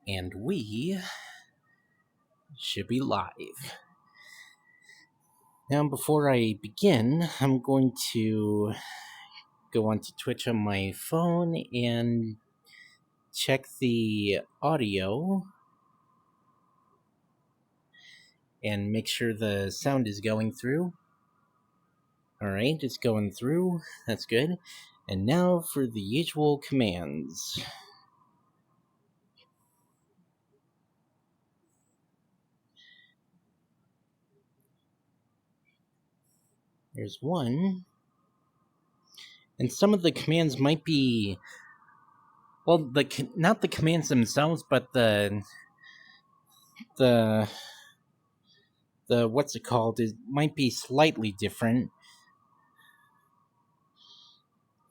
And we should be live. Now, before I begin, I'm going to go onto Twitch on my phone and check the audio and make sure the sound is going through. Alright, it's going through. That's good. And now for the usual commands. There's one. And some of the commands might be... Well, not the commands themselves, but the what's it called? It might be slightly different.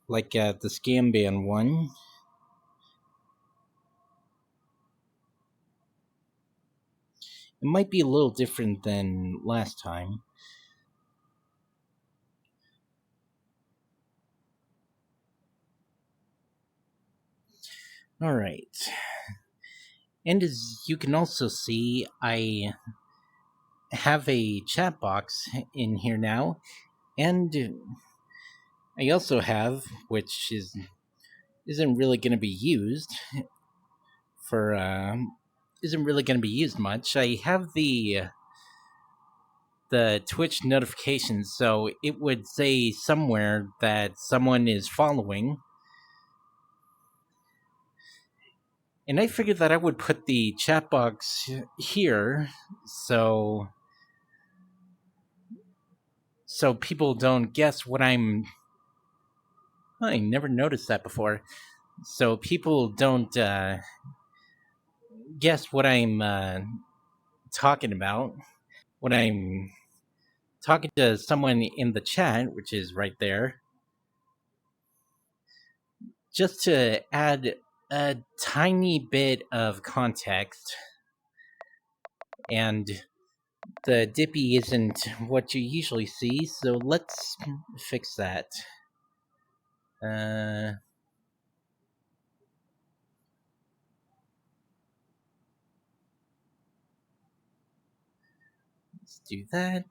Like the Scam Ban one. It might be a little different than last time. Alright. And as you can also see, I have a chat box in here now. And I also have, which isn't really going to be used for... isn't really going to be used much. I have the Twitch notifications, so it would say somewhere that someone is following. And I figured that I would put the chat box here so people don't guess what I'm... I never noticed that before. So people don't guess what I'm talking about. When I'm talking to someone in the chat, which is right there. Just to add a tiny bit of context, and the Dippy isn't what you usually see, so let's fix that. Let's do that.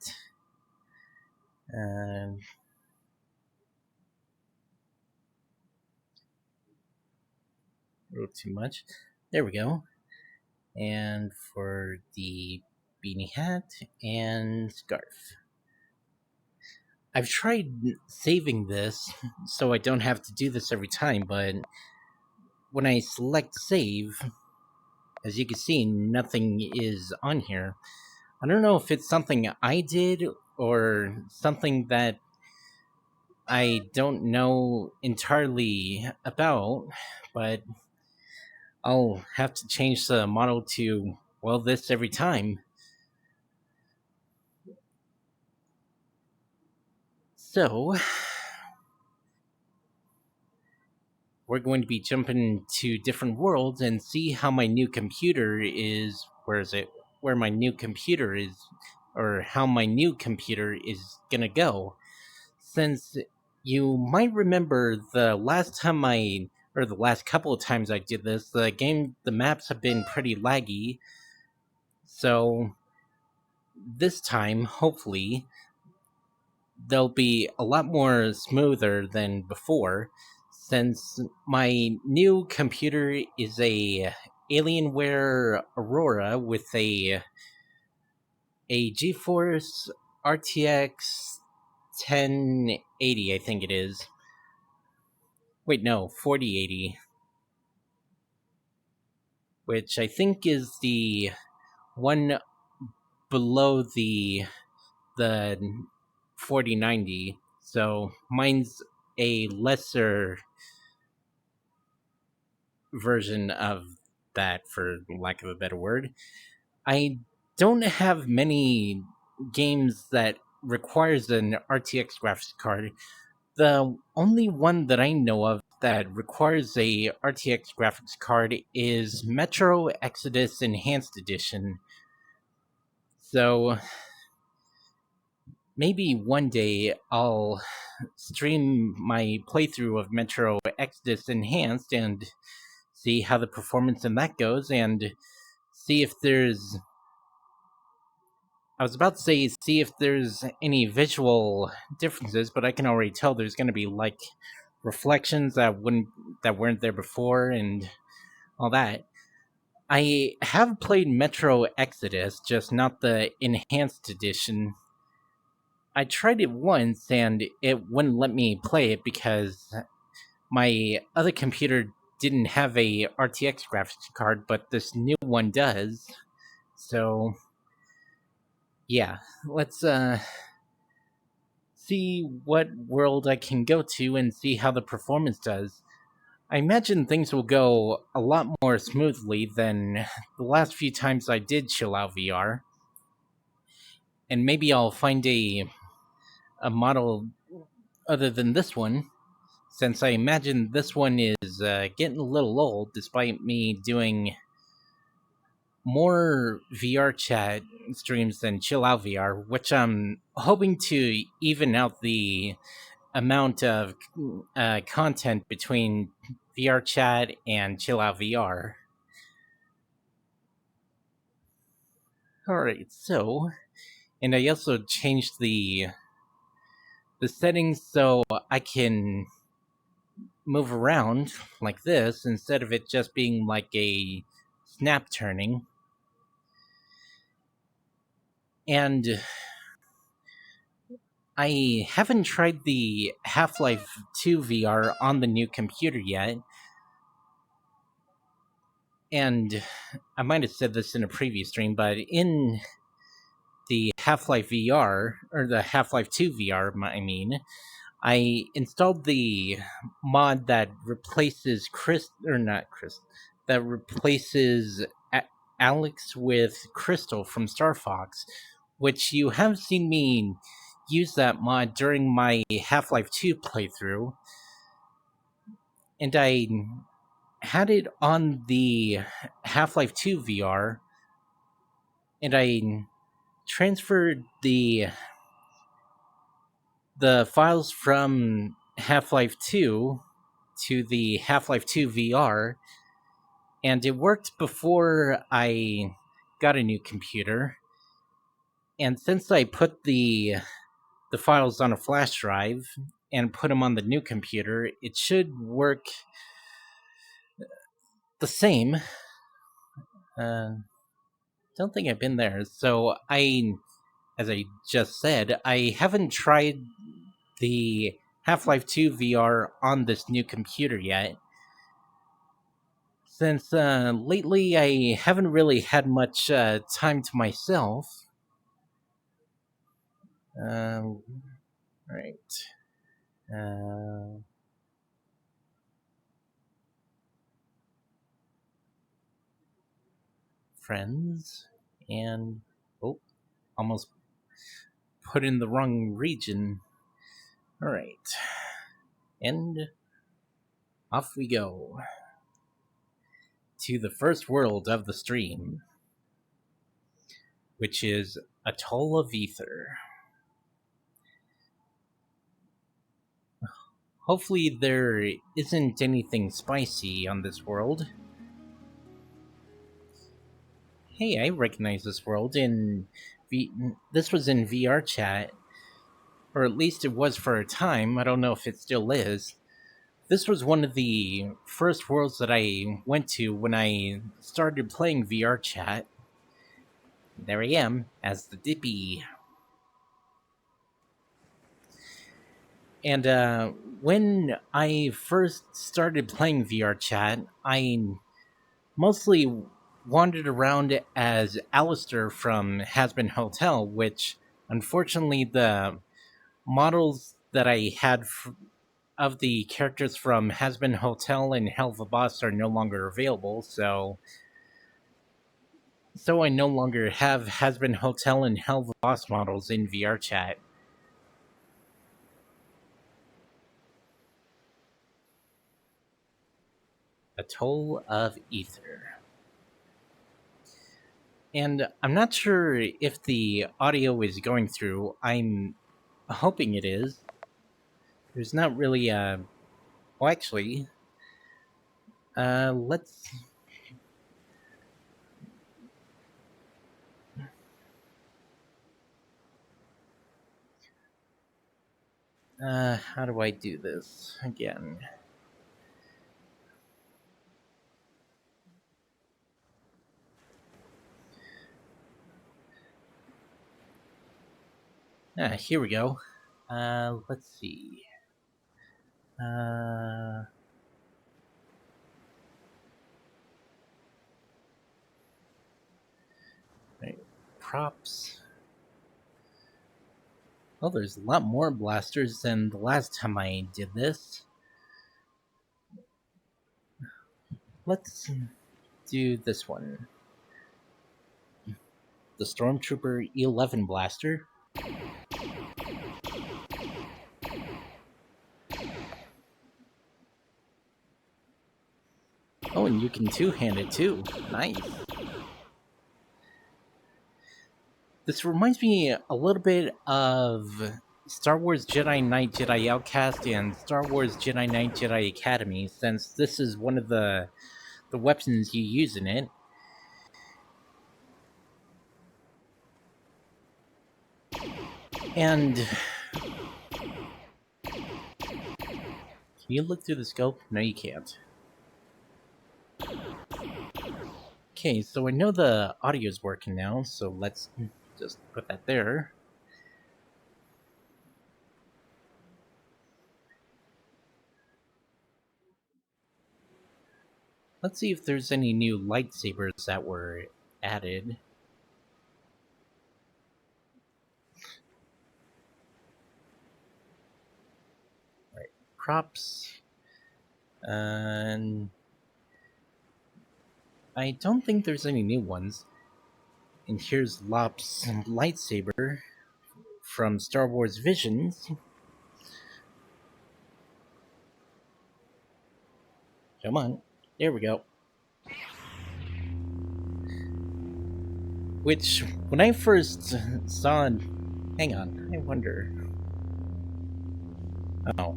A little too much. There we go. And for the beanie hat and scarf. I've tried saving this so I don't have to do this every time, but when I select save, as you can see, nothing is on here. I don't know if it's something I did or something that I don't know entirely about, but I'll have to change the model to, well, this every time. So, we're going to be jumping to different worlds and see how my new computer is... Where is it? Where my new computer is, or how my new computer is gonna go. Since you might remember the last couple of times I did this, the maps have been pretty laggy. So this time, hopefully, they'll be a lot more smoother than before, since my new computer is a Alienware Aurora with a GeForce RTX 1080, I think it is. Wait, no, 4080. Which I think is the one below the 4090. So mine's a lesser version of that, for lack of a better word. I don't have many games that requires an RTX graphics card. The only one that I know of that requires a RTX graphics card is Metro Exodus Enhanced Edition. So maybe one day I'll stream my playthrough of Metro Exodus Enhanced and see how the performance in that goes, and see if there's. I was about to say, see if there's any visual differences, but I can already tell there's going to be like reflections that weren't there before, and all that. I have played Metro Exodus, just not the enhanced edition. I tried it once and it wouldn't let me play it because my other computer didn't have a RTX graphics card, but this new one does. So, yeah, let's see what world I can go to and see how the performance does. I imagine things will go a lot more smoothly than the last few times I did chill out VR. And maybe I'll find a model other than this one, since I imagine this one is getting a little old, despite me doing more VR chat streams than Chill Out VR, which I'm hoping to even out the amount of content between VR chat and Chill Out VR. Alright, so, and I also changed the settings so I can move around like this instead of it just being like a snap turning. And I haven't tried the Half-Life 2 VR on the new computer yet. And I might have said this in a previous stream, but in the Half-Life VR, or the Half-Life 2 VR, I mean, I installed the mod that replaces that replaces Alex with Crystal from Star Fox, which you have seen me use that mod during my Half-Life 2 playthrough. And I had it on the Half-Life 2 VR, and I transferred the files from Half-Life 2 to the Half-Life 2 VR, and it worked before I got a new computer. And since I put the files on a flash drive and put them on the new computer, it should work the same. Don't think I've been there. So as I just said, I haven't tried the Half-Life 2 VR on this new computer yet, since lately I haven't really had much time to myself. Right. Friends, and oh, almost put in the wrong region. All right, and off we go to the first world of the stream, which is Atoll of Ether. Hopefully there isn't anything spicy on this world. Hey, I recognize this world this was in VR chat, or at least it was for a time. I don't know if it still is. This was one of the first worlds that I went to when I started playing VR chat. There I am, as the Dippy. And when I first started playing VR chat, I mostly wandered around as Alistair from Hazbin Hotel, which unfortunately the models that I had of the characters from Hazbin Hotel and Helva Boss are no longer available, so I no longer have Hazbin Hotel and Helva Boss models in VR chat. Atoll of Ether. And I'm not sure if the audio is going through. I'm hoping it is. There's not really a... Well, actually, Let's. How do I do this again? Here we go. Let's see. Right. Props. Well, there's a lot more blasters than the last time I did this. Let's do this one. The Stormtrooper E11 blaster. Oh, and you can two-hand it too. Nice. This reminds me a little bit of Star Wars Jedi Knight Jedi Outcast and Star Wars Jedi Knight Jedi Academy, since this is one of the weapons you use in it. And can you look through the scope? No, you can't. Okay, so I know the audio is working now, so let's just put that there. Let's see if there's any new lightsabers that were added. Right, props. And I don't think there's any new ones. And here's Lop's lightsaber from Star Wars Visions. Come on. There we go. Which, when I first saw... Hang on, I wonder... Oh.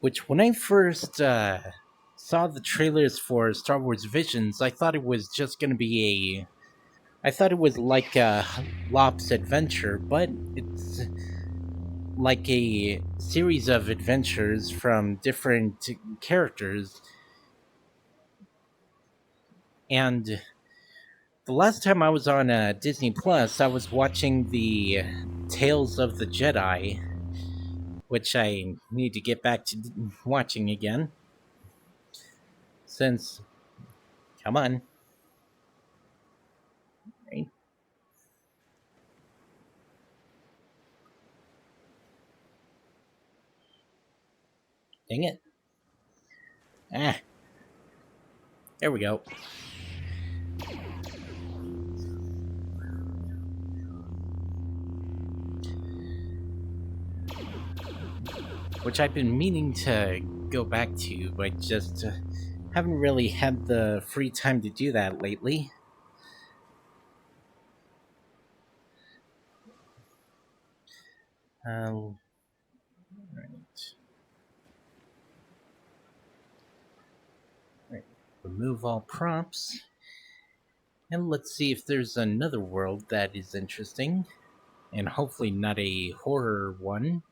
Which, when I first saw the trailers for Star Wars Visions, I thought it was just going to be I thought it was like Lop's adventure, but it's like a series of adventures from different characters. And the last time I was on Disney Plus, I was watching the Tales of the Jedi, which I need to get back to watching again. Since, come on. Right? Dang it. Ah, there we go. Which I've been meaning to go back to, but just haven't really had the free time to do that lately. Right. Right. Remove all props. And let's see if there's another world that is interesting. And hopefully not a horror one.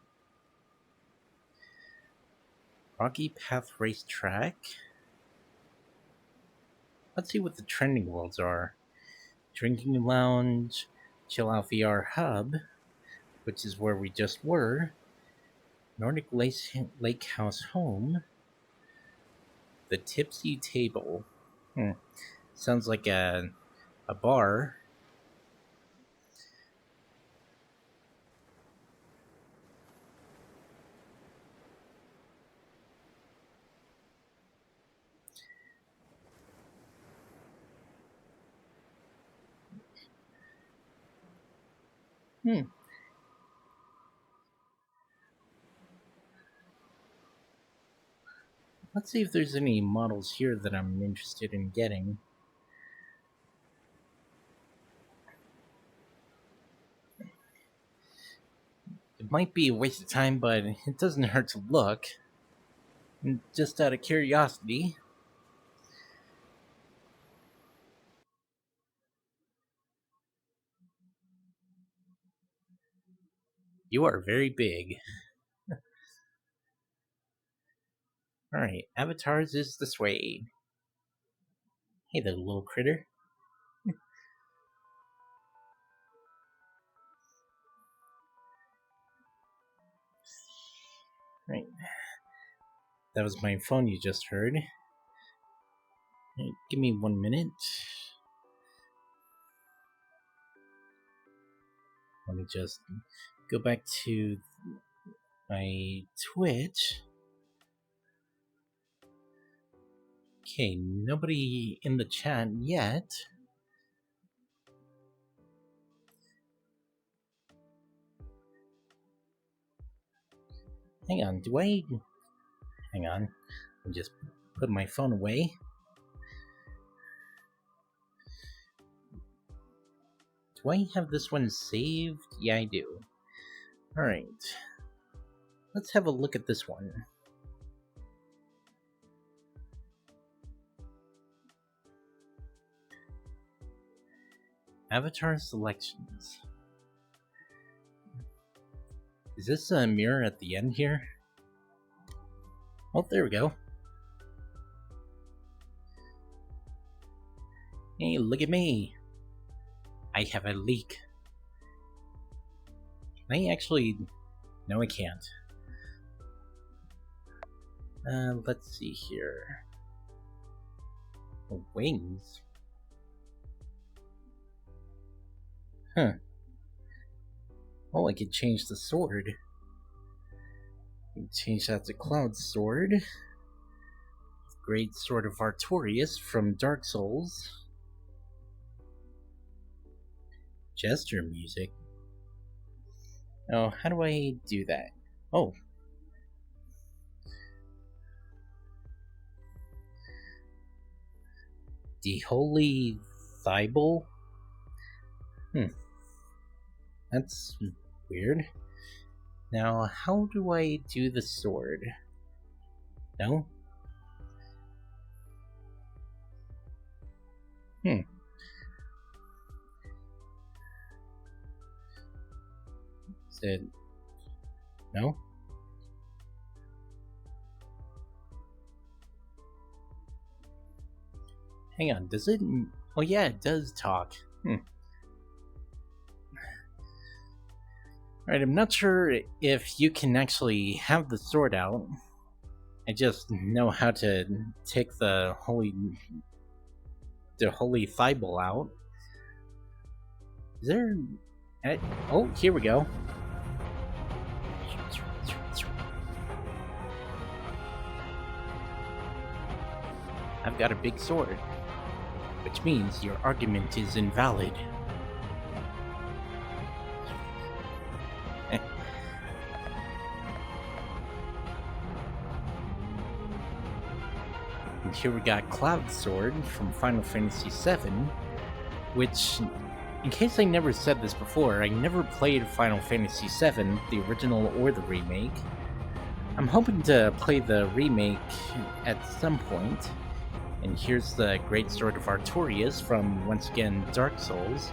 Rocky Path Racetrack. Let's see what the trending worlds are. Drinking Lounge, Chill Out VR Hub, which is where we just were. Nordic Lake House Home. The Tipsy Table. Sounds like a bar. Let's see if there's any models here that I'm interested in getting. might be a waste of time, but it doesn't hurt to look. Just out of curiosity. You are very big. Alright, avatars is this way. Hey there, little critter. Right. That was my phone you just heard. Right, give me 1 minute. Let me just go back to my Twitch. Okay, nobody in the chat yet. Hang on, Hang on. I'll just put my phone away. Do I have this one saved? Yeah, I do. Alright. Let's have a look at this one. Avatar selections. Is this a mirror at the end here? Oh, there we go. Hey, look at me. I have a leak. Can I actually... No, I can't. Let's see here. Oh, wings? Huh. Oh, I could change the sword. Change that to Cloud Sword. Great Sword of Artorias from Dark Souls. Gesture music. Oh, how do I do that? Oh. The Holy Thibel? That's weird. Now, how do I do the sword? No? Is it... No? Hang on, does it... Oh yeah, it does talk. Alright, I'm not sure if you can actually have the sword out. I just know how to take the holy Thibel out. Is there... Oh, here we go. I've got a big sword, which means your argument is invalid. And here we got Cloud Sword from Final Fantasy VII, which, in case I never said this before, I never played Final Fantasy VII, the original or the remake. I'm hoping to play the remake at some point. And here's the Great Sword of Artorias from, once again, Dark Souls.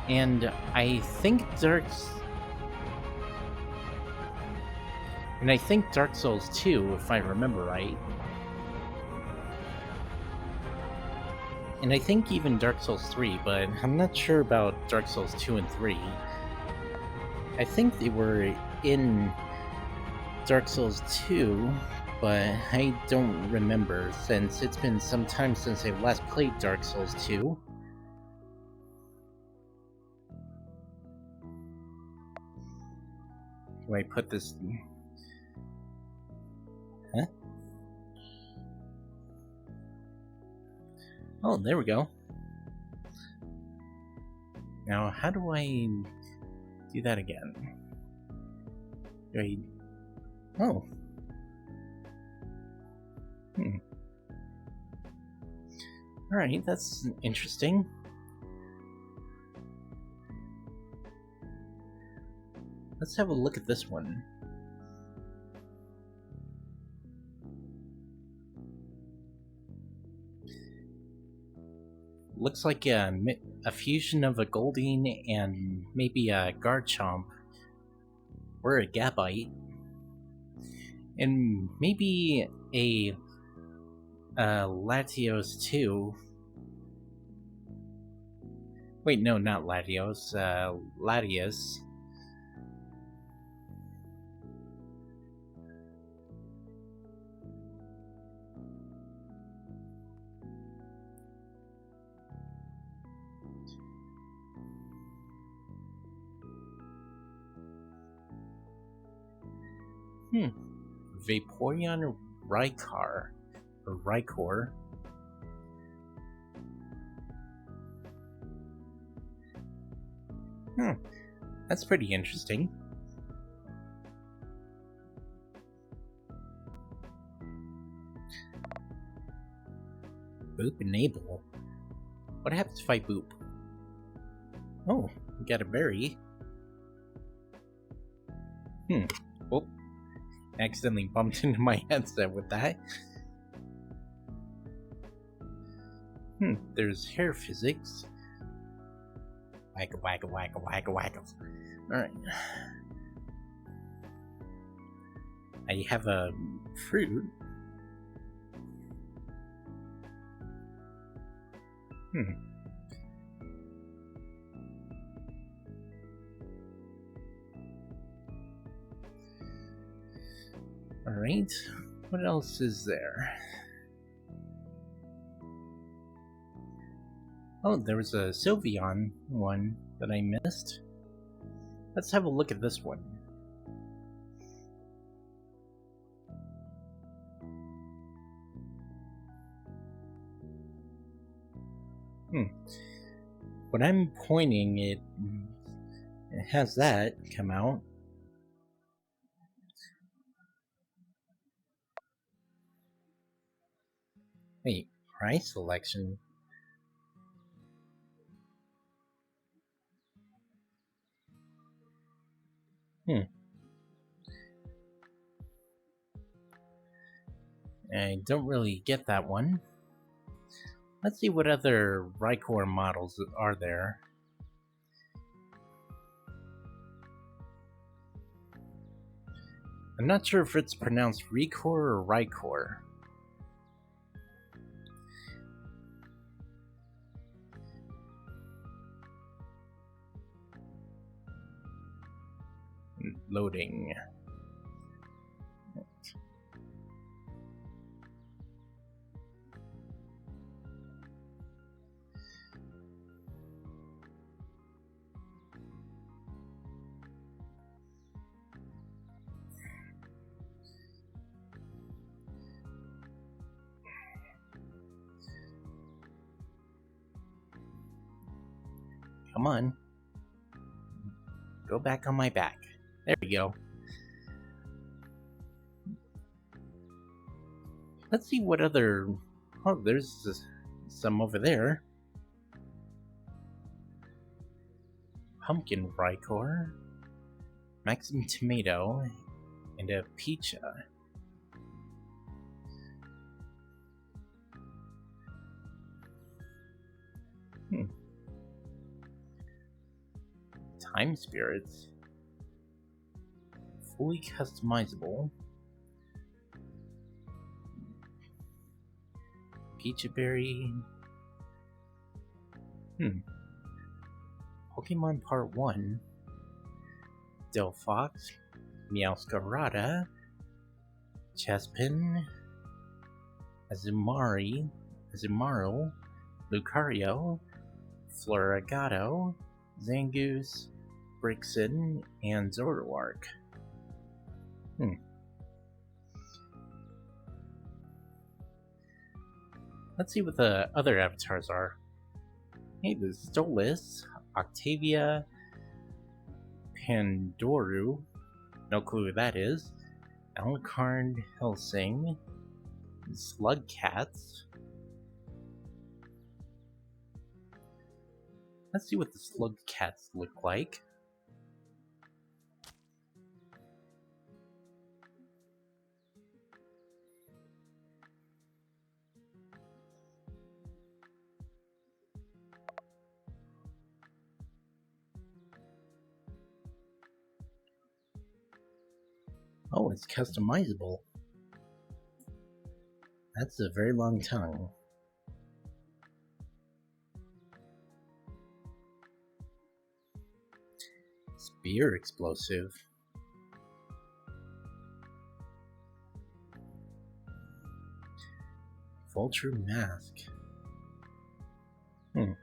And I think Dark Souls 2, if I remember right. And I think even Dark Souls 3, but I'm not sure about Dark Souls 2 and 3. I think they were in Dark Souls 2, but I don't remember since it's been some time since I last played Dark Souls 2. Do I put this... Huh? Oh, there we go. Now, how do I do that again? Do I... Oh. Alright, that's interesting. Let's have a look at this one. Looks like a fusion of a Goldeen and maybe a Garchomp, or a Gabite, and maybe a Latios too. Wait, no, not Latios, Latias. Vaporeon Rykar, or Rykor. That's pretty interesting. Boop enable. What happens if I boop? Oh, we got a berry. Oh, accidentally bumped into my headset with that. There's hair physics. Wagga wagga wagga wagga wagga. Alright. I have a fruit. Alright, what else is there? Oh, there was a Sylveon one that I missed. Let's have a look at this one. When I'm pointing, it has that come out. Wait, price selection? I don't really get that one. Let's see what other Rykor models are there. I'm not sure if it's pronounced Rykor or Rykor. Loading. Come on. Go back on my back. There we go. Let's see what other... Oh, there's some over there. Pumpkin Rykor, Maxim Tomato, and a Pecha. Time Spirits. Fully customizable. Pecha Berry. Pokemon Part 1. Delphox, Meowscarada, Chespin, Azumarill, Lucario, Floragato, Zangoose, Brixton, and Zoroark. Let's see what the other avatars are. Hey, there's Stolas, Octavia, Pandoru, no clue who that is, Alucard, Helsing, Slugcats. Let's see what the Slugcats look like. Oh, it's customizable. That's a very long tongue. Spear explosive. Vulture mask. Hmm.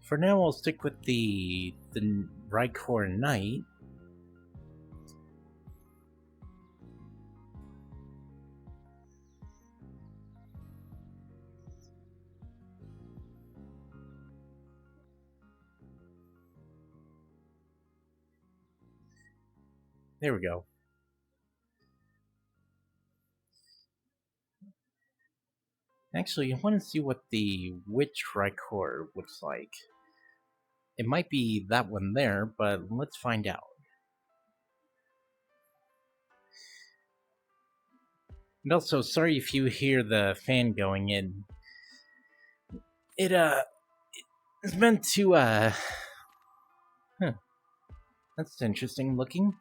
For now, I'll stick with the Rykor Knight. There we go. Actually, I want to see what the Witch Rykor looks like. It might be that one there, but let's find out. And also, sorry if you hear the fan going in. It's meant to, that's interesting looking.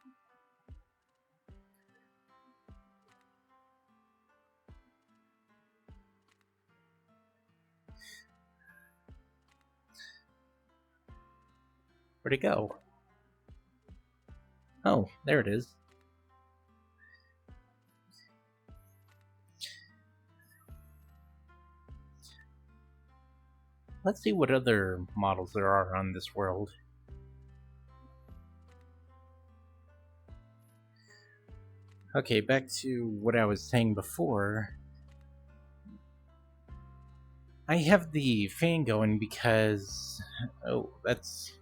Where'd it go? Oh, there it is. Let's see what other models there are on this world. Okay, back to what I was saying before. I have the fan going because... Oh, that's...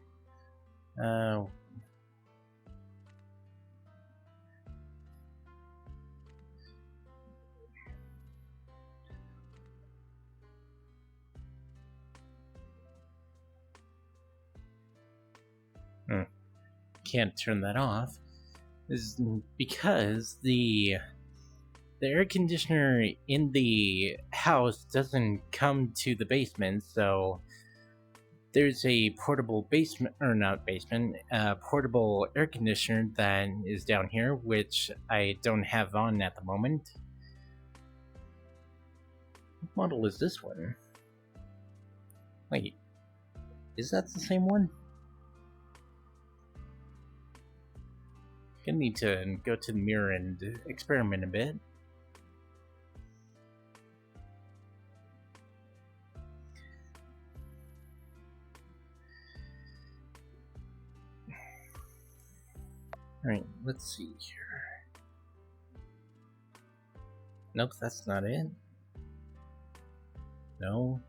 Can't turn that off. Is because the air conditioner in the house doesn't come to the basement, so there's a portable basement, or not basement, portable air conditioner that is down here, which I don't have on at the moment. What model is this one? Wait, is that the same one? Gonna need to go to the mirror and experiment a bit. Alright, let's see here. Nope, that's not it. No.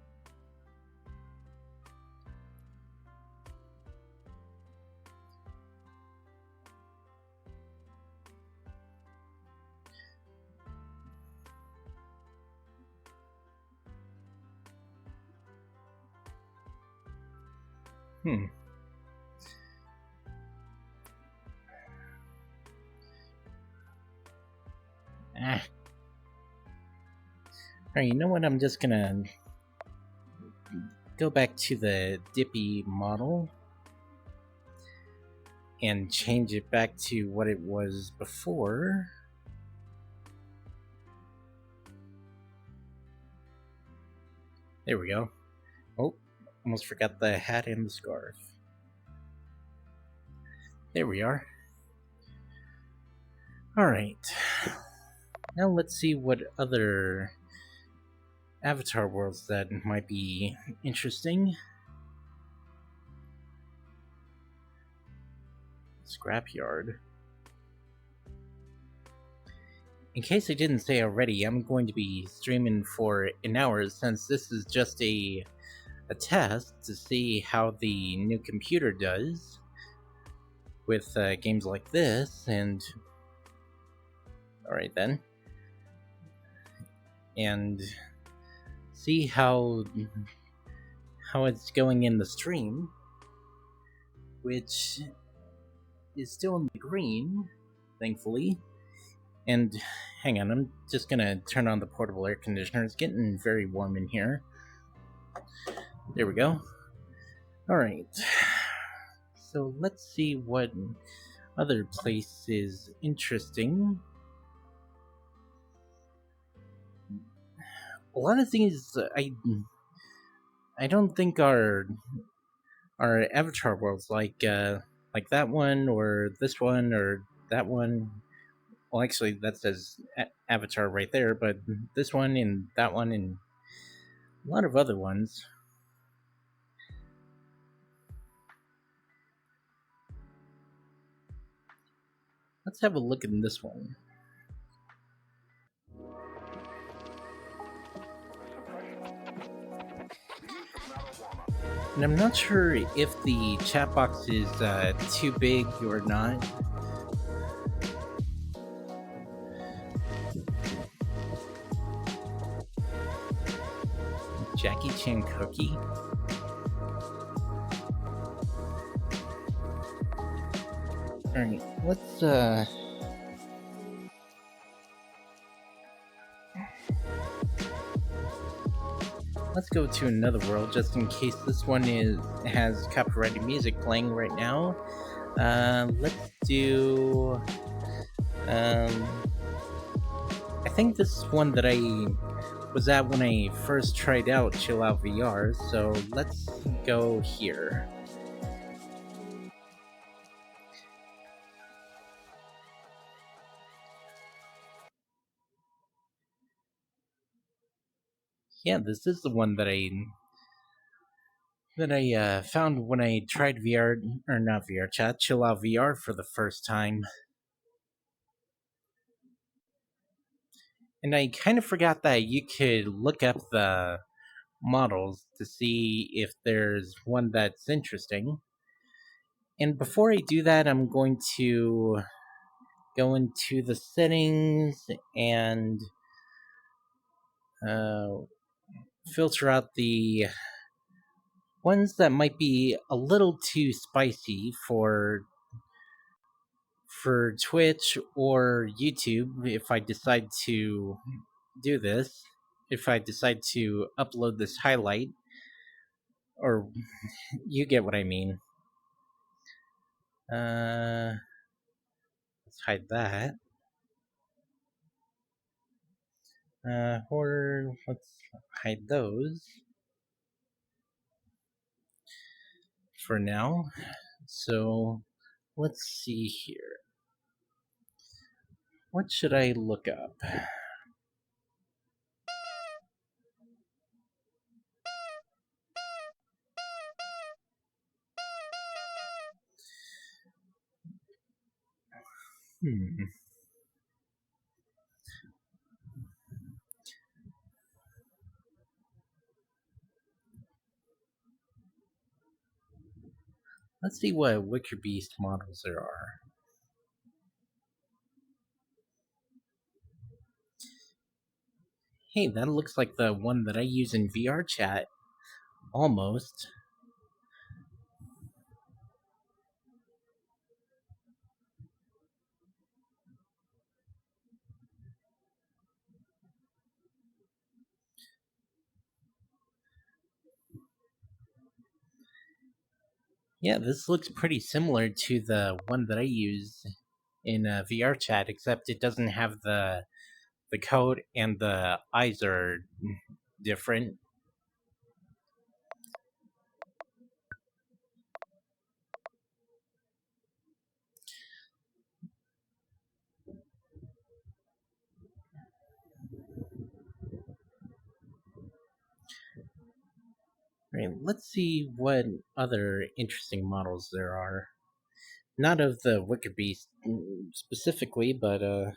Alright, you know what? I'm just gonna go back to the Dippy model and change it back to what it was before. There we go. Oh, almost forgot the hat and the scarf. There we are. Alright. Now let's see what other Avatar worlds that might be interesting. Scrapyard. In case I didn't say already, I'm going to be streaming for an hour since this is just a test to see how the new computer does with games like this, and alright then. And see how it's going in the stream, which is still in the green, thankfully. And hang on, I'm just gonna turn on the portable air conditioner. It's getting very warm in here. There we go. All right. So let's see what other place is interesting. A lot of things I don't think are Avatar worlds like that one or this one or that one. Well, actually, that says Avatar right there, but this one and that one and a lot of other ones. Let's have a look at this one. And I'm not sure if the chat box is too big or not. Jackie Chan cookie? Alright, let's go to another world just in case this one has copyrighted music playing right now. Let's do. I think this is one that I was at when I first tried out Chill Out VR. So let's go here. Yeah, this is the one that I found when I tried VR or not VR chat, Chill Out VR for the first time. And I kind of forgot that you could look up the models to see if there's one that's interesting. And before I do that, I'm going to go into the settings and filter out the ones that might be a little too spicy for Twitch or YouTube if I decide to do this. If I decide to upload this highlight, or you get what I mean. Let's hide that. Or let's hide those for now. So let's see here. What should I look up? Let's see what Wicker Beast models there are. Hey, that looks like the one that I use in VR chat. Almost. Yeah, this looks pretty similar to the one that I use in VR chat, except it doesn't have the code and the eyes are different. Right, let's see what other interesting models there are. Not of the Wicker Beast specifically, but oh,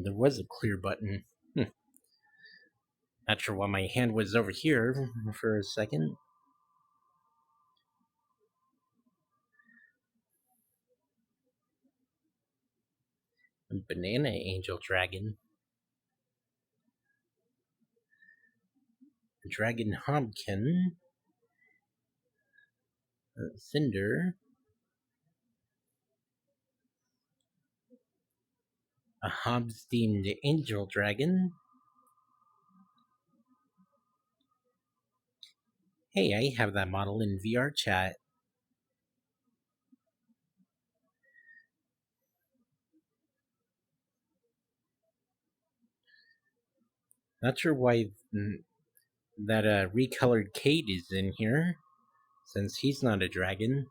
there was a clear button. Not sure why my hand was over here for a second. Banana Angel Dragon. Dragon Hobkin, Cinder, a Hobbs themed Angel Dragon. Hey, I have that model in VR chat. Not sure why that recolored Cade is in here, since he's not a dragon.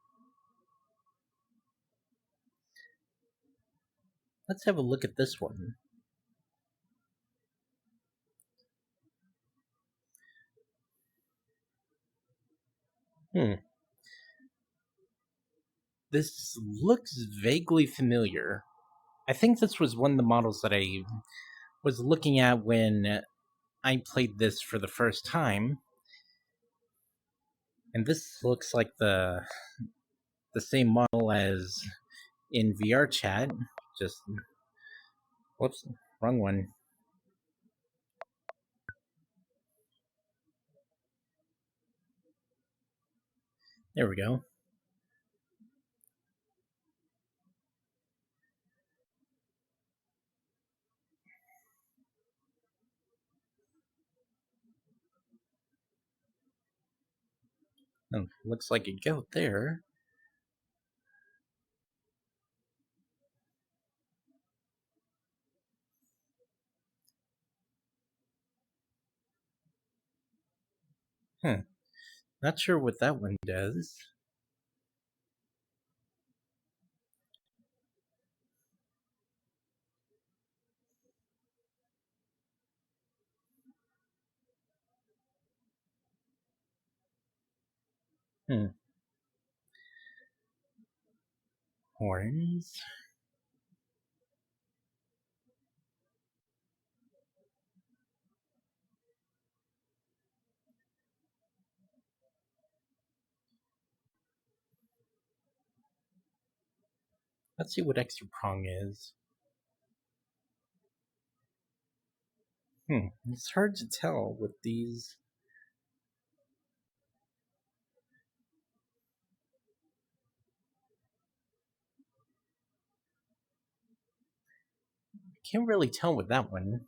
Let's have a look at this one. This looks vaguely familiar. I think this was one of the models that I was looking at when I played this for the first time. And this looks like the same model as in VR chat. Just whoops, wrong one. There we go. Oh, looks like a goat there. Not sure what that one does. Horns. Let's see what extra prong is. It's hard to tell with these. Can't really tell with that one.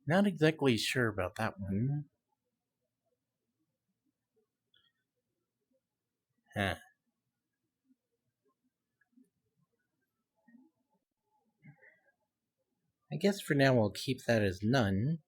Not exactly sure about that one. Huh. I guess for now I'll keep that as none.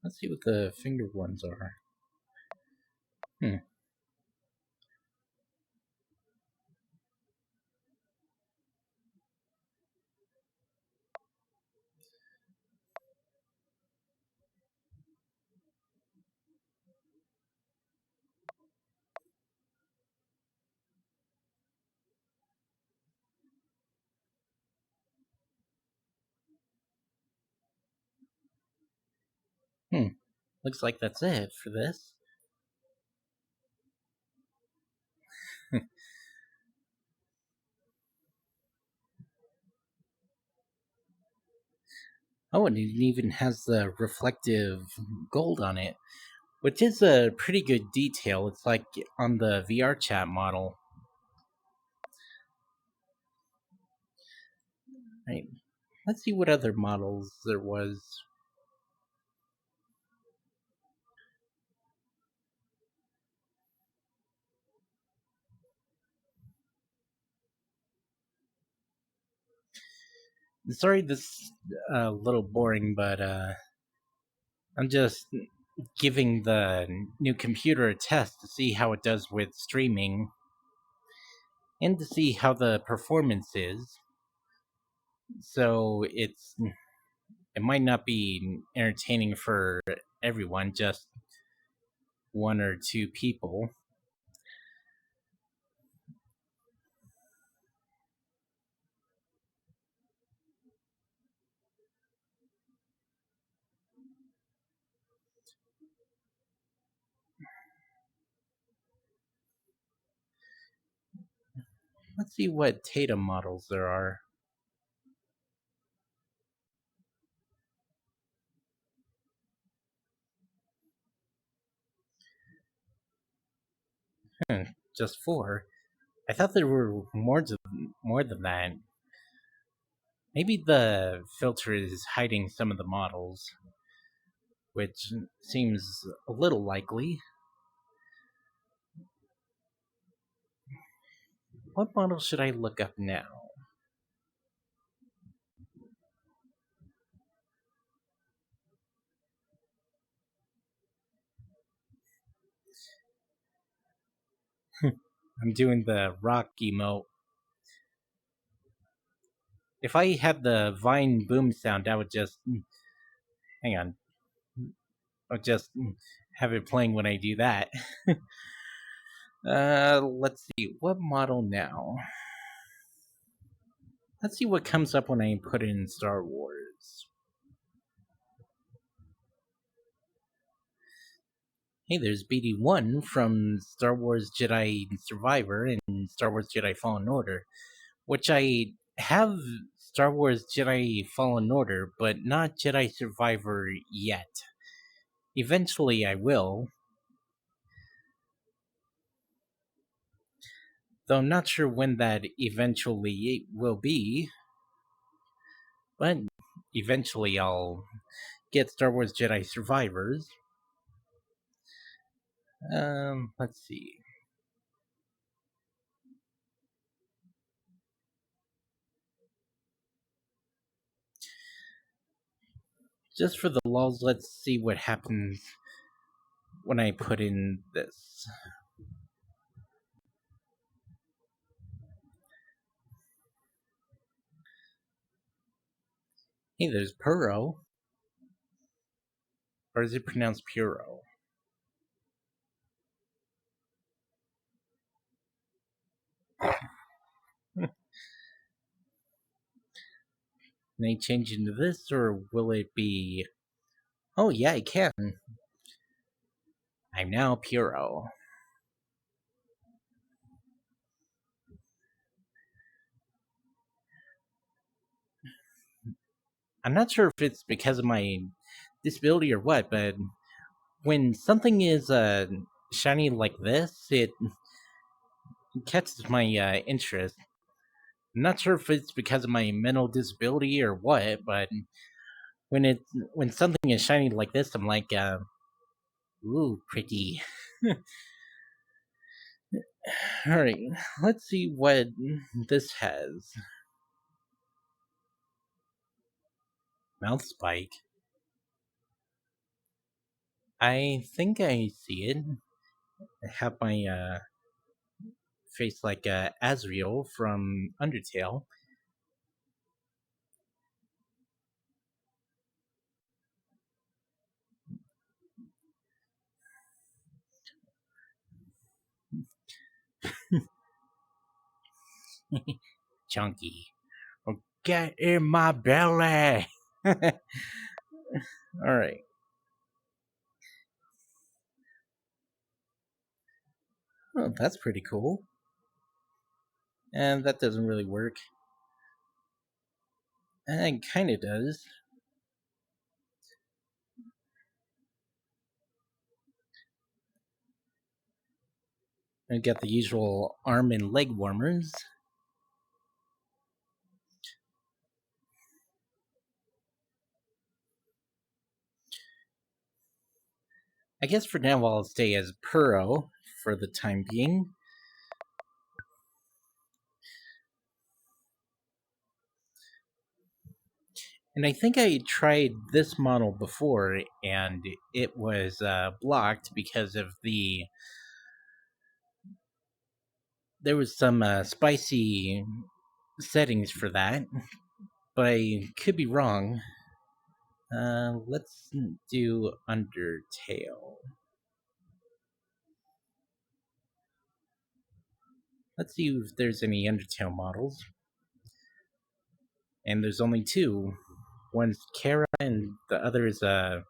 Let's see what the finger ones are. Looks like that's it for this. Oh, and it even has the reflective gold on it, which is a pretty good detail. It's like on the VR chat model. Right. Let's see what other models there was. Sorry, this is a little boring, but I'm just giving the new computer a test to see how it does with streaming and to see how the performance is. So it might not be entertaining for everyone, just one or two people. Let's see what Tatum models there are. Just four. I thought there were more than that. Maybe the filter is hiding some of the models, which seems a little likely. What model should I look up now? I'm doing the rock emote. If I had the Vine boom sound, I would just hang on. I'll just have it playing when I do that. Let's see what model now. Let's see what comes up when I put in Star Wars. Hey, there's BD1 from Star Wars Jedi Survivor and Star Wars Jedi Fallen Order, which I have Star Wars Jedi Fallen Order, but not Jedi Survivor yet. Eventually I will, though I'm not sure when that eventually will be, but eventually I'll get Star Wars Jedi Survivors. Let's see. Just for the lulz, let's see what happens when I put in this. Hey, there's Puro. Or is it pronounced Puro? Can I change into this, or will it be... Oh, yeah, I can. I'm now Puro. I'm not sure if it's because of my disability or what, but when something is shiny like this, it catches my interest. I'm not sure if it's because of my mental disability or what, but when it when something is shiny like this, I'm like, ooh, pretty. All right, let's see what this has. Mouth spike. I think I see it. I have my face like Azriel from Undertale. Chunky. Oh, get in my belly. All right. Oh, that's pretty cool. And that doesn't really work. And it kind of does. I got the usual arm and leg warmers. I guess for now I'll stay as Puro for the time being. And I think I tried this model before, and it was blocked because of there was some spicy settings for that, but I could be wrong. Let's do Undertale. Let's see if there's any Undertale models. And there's only two. One's Kara, and the other is a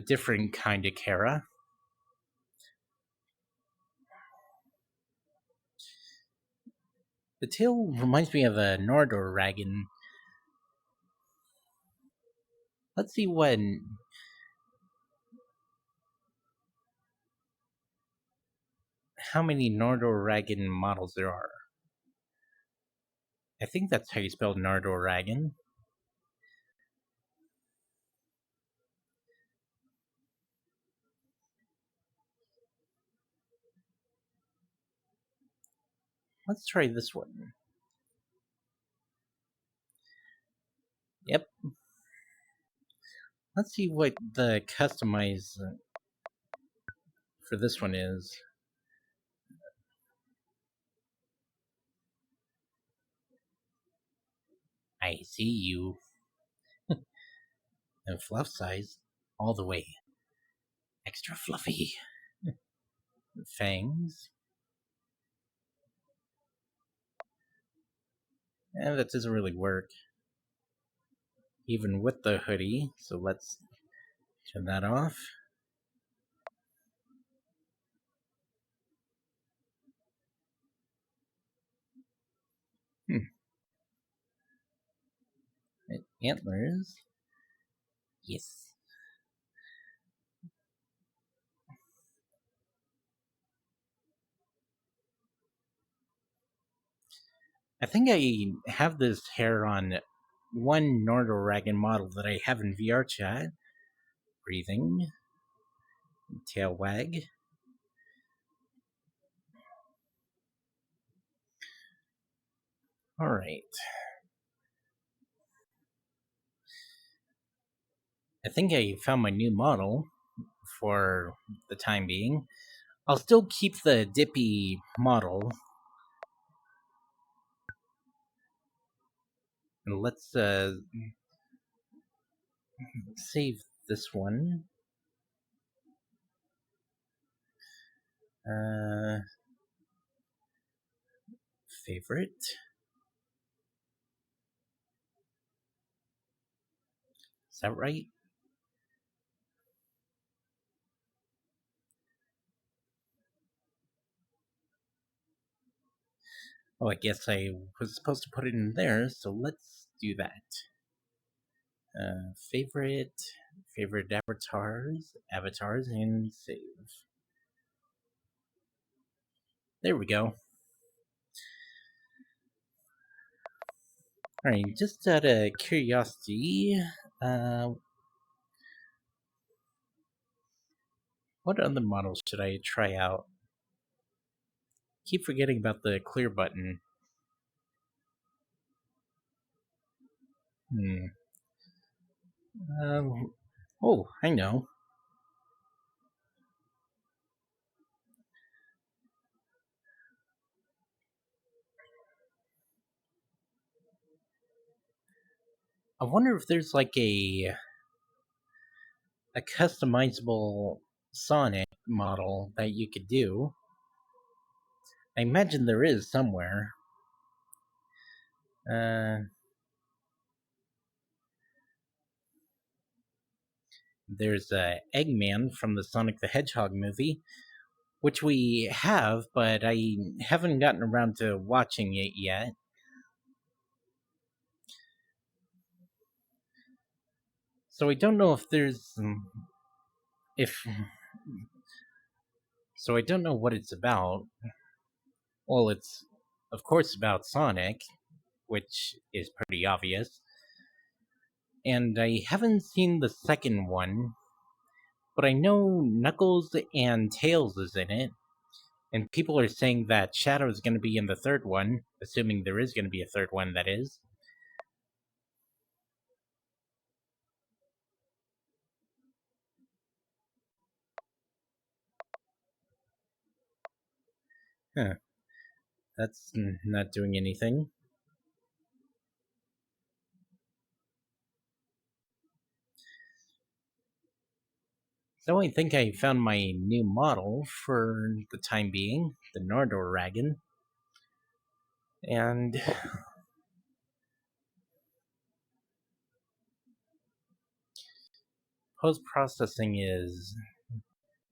different kind of Kara. The tail reminds me of a Nordorragon. Let's see how many Nordorragon models there are. I think that's how you spell Nordorragon. Let's try this one. Yep. Let's see what the customize for this one is. I see you. And fluff size all the way. Extra fluffy. Fangs. And that doesn't really work. Even with the hoodie. So let's turn that off. Antlers. Yes. I think I have this hair on one Nordorragon model that I have in VR chat. Breathing. Tail wag. Alright. I think I found my new model for the time being. I'll still keep the Dippy model. And let's save this one. Favorite. Is that right? Oh, I guess I was supposed to put it in there, so let's do that. Favorite avatars, and save. There we go. Alright, just out of curiosity, what other models should I try out? Keep forgetting about the clear button. Oh, I know. I wonder if there's like a customizable Sonic model that you could do. I imagine there is somewhere. There's Eggman from the Sonic the Hedgehog movie, which we have, but I haven't gotten around to watching it yet. So I don't know if there's if so I don't know what it's about. Well, it's of course about Sonic, which is pretty obvious. and I haven't seen the second one, but I know Knuckles and Tails is in it, and people are saying that Shadow is going to be in the third one, assuming there is going to be a third one, that is. Huh. That's not doing anything. So I think I found my new model for the time being, the Nordorragon. And post-processing is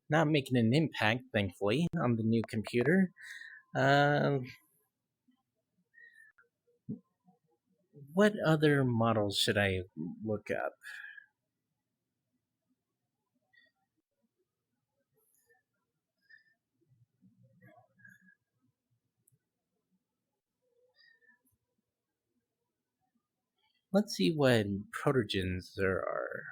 not making an impact, thankfully, on the new computer. Uh, what other models should I look up? Let's see what protogens there are.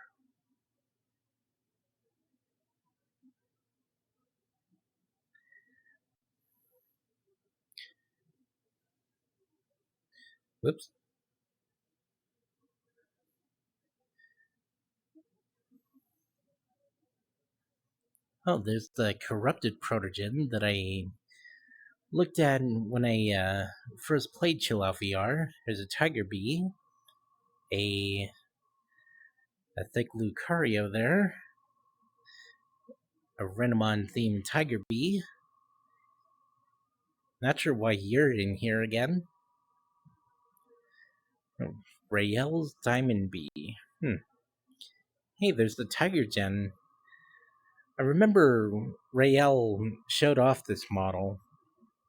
Whoops. Oh, there's the corrupted protogen that I looked at when I first played Chill Out VR. There's a Tiger Bee, a thick Lucario there, a Renamon themed Tiger Bee. Not sure why you're in here again. Oh, Rael's Diamond Bee. Hey, there's the Tiger Gen. I remember Rael showed off this model,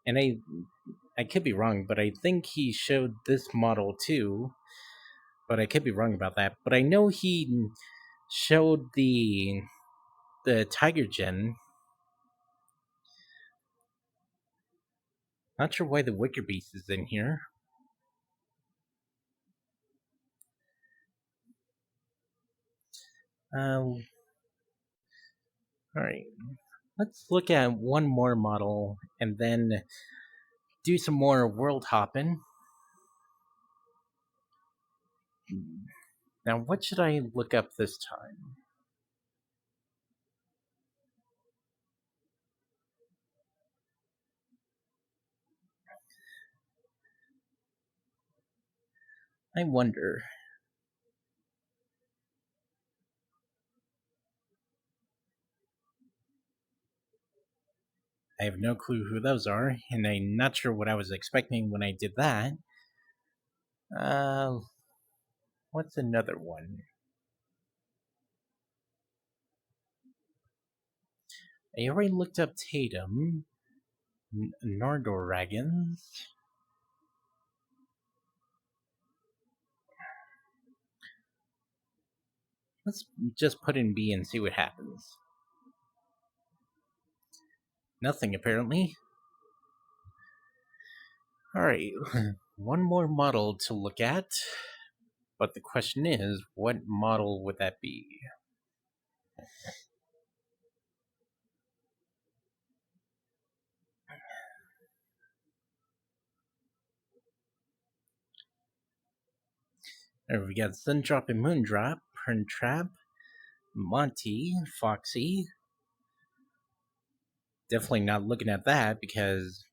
and I could be wrong, but I think he showed this model too. But I could be wrong about that. But I know he showed the Tiger Gen. Not sure why the Wicker Beast is in here. All right, let's look at one more model and then do some more world hopping. Now, what should I look up this time? I wonder. I have no clue who those are, and I'm not sure what I was expecting when I did that. Uh, what's another one? I already looked up Tatum, Nordoragons. Let's just put in B and see what happens. Nothing, apparently. Alright, one more model to look at. But the question is, what model would that be? There we got Sundrop and Moondrop, Perntrap, Monty, Foxy. Definitely not looking at that because,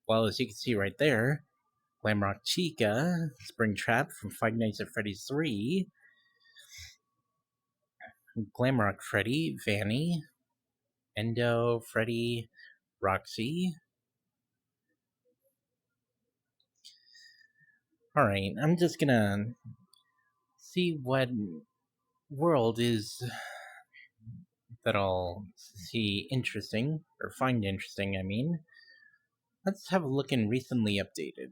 well, as you can see right there, Glamrock Chica, Springtrap from Five Nights at Freddy's 3, Glamrock Freddy, Vanny, Endo, Freddy, Roxy. Alright, I'm just gonna see what world is that I'll see interesting, or find interesting, I mean. Let's have a look in recently updated.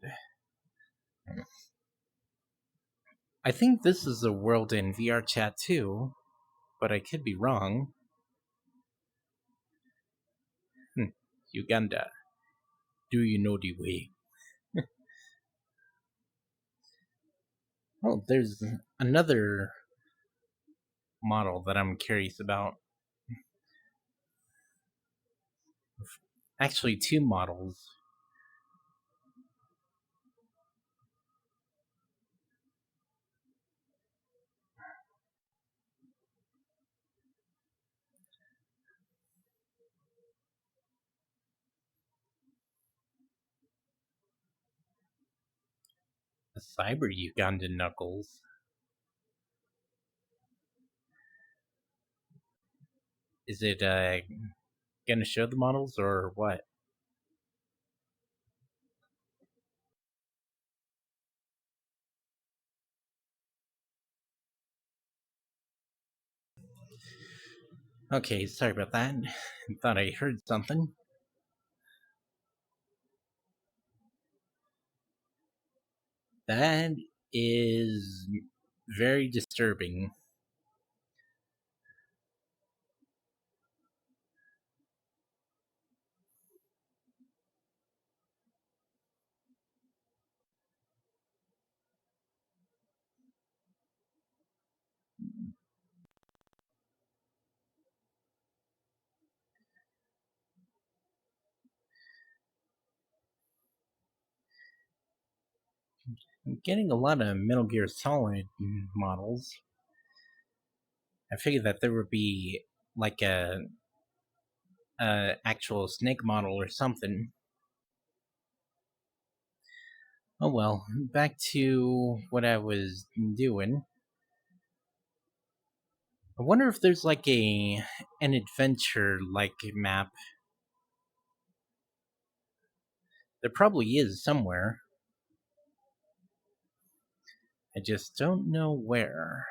I think this is a world in VR chat too, but I could be wrong. Uganda. Do you know the way? Oh, there's another model that I'm curious about. Actually, two models. A Cyber Ugandan Knuckles. Is it gonna show the models or what? Okay, sorry about that. Thought I heard something. That is very disturbing. I'm getting a lot of Metal Gear Solid models. I figured that there would be like a actual Snake model or something. Oh well, back to what I was doing. I wonder if there's like an adventure like map. There probably is somewhere. I just don't know where.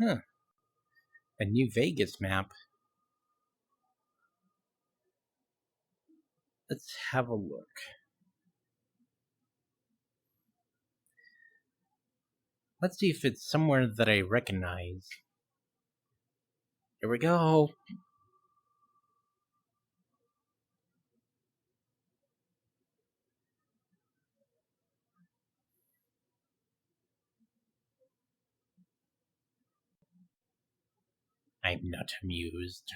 Huh. A New Vegas map. Let's have a look. Let's see if it's somewhere that I recognize. Here we go. I'm not amused.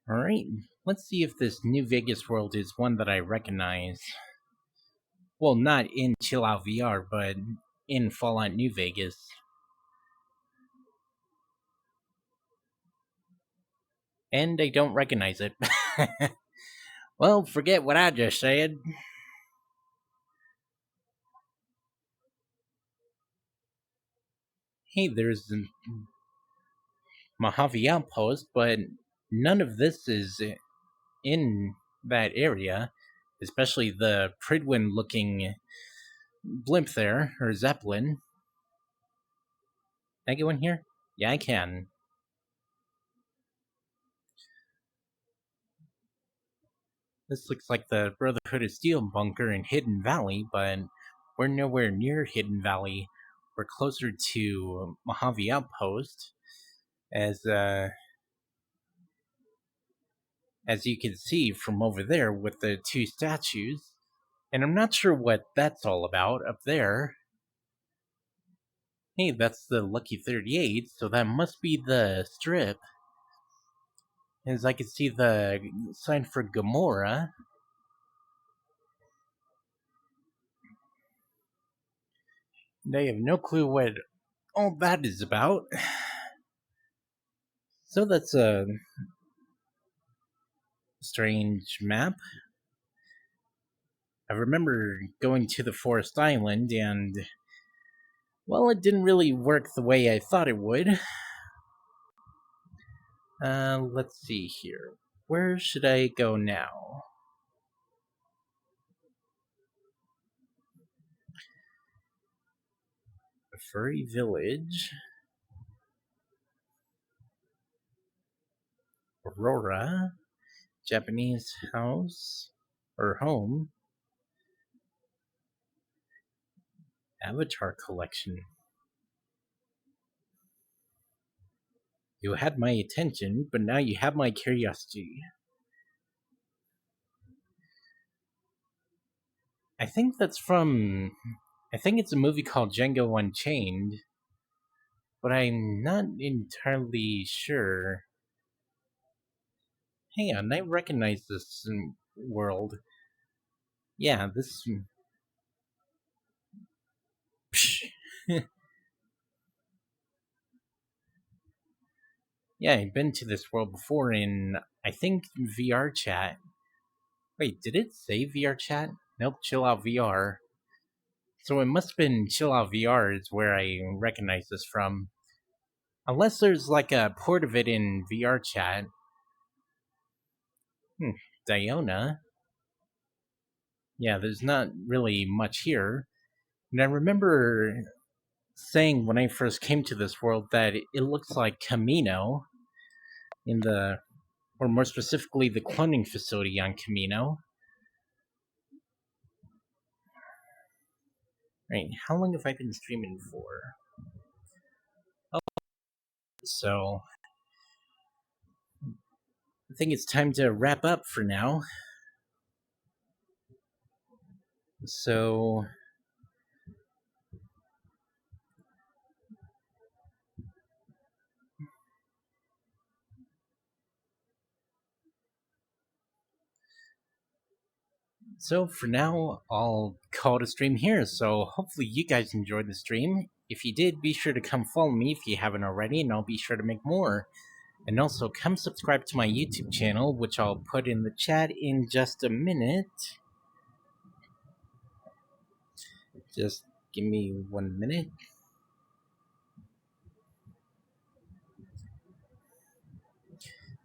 Alright, let's see if this New Vegas world is one that I recognize. Well, not in Chill Out VR, but in Fallout New Vegas. And I don't recognize it. Well, forget what I just said. Hey, there's the Mojave Outpost, but none of this is in that area, especially the Pridwin looking blimp there, or Zeppelin. Can I go in here? Yeah, I can. This looks like the Brotherhood of Steel bunker in Hidden Valley, but we're nowhere near Hidden Valley. We're closer to Mojave Outpost, as as you can see from over there with the two statues. And I'm not sure what that's all about up there. Hey, that's the Lucky 38, so that must be the strip. As I can see the sign for Gamora. And I have no clue what all that is about. So that's a strange map. I remember going to the Forest Island and, well, it didn't really work the way I thought it would. Let's see here. Where should I go now? A furry village. Aurora. Japanese house. Or home. Avatar collection. You had my attention, but now you have my curiosity. I think that's from. I think it's a movie called Django Unchained, but I'm not entirely sure. Hang on, I recognize this world. Yeah, this. Yeah, I've been to this world before in, I think, VR chat. Wait, did it say VR chat? Nope, Chill Out VR. So it must have been Chill Out VR is where I recognize this from. Unless there's like a port of it in VR chat. Diona? Yeah, there's not really much here. And I remember saying when I first came to this world that it looks like Camino in the, or more specifically, the cloning facility on Camino. Right, how long have I been streaming for? Oh, so I think it's time to wrap up for now. So for now, I'll call it a stream here. So hopefully you guys enjoyed the stream. If you did, be sure to come follow me if you haven't already, and I'll be sure to make more. And also, come subscribe to my YouTube channel, which I'll put in the chat in just a minute. Just give me 1 minute.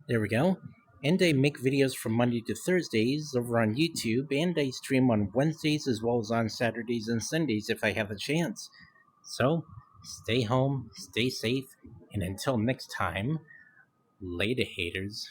There we go. And I make videos from Monday to Thursdays over on YouTube, and I stream on Wednesdays as well as on Saturdays and Sundays if I have a chance. So, stay home, stay safe, and until next time, later, haters.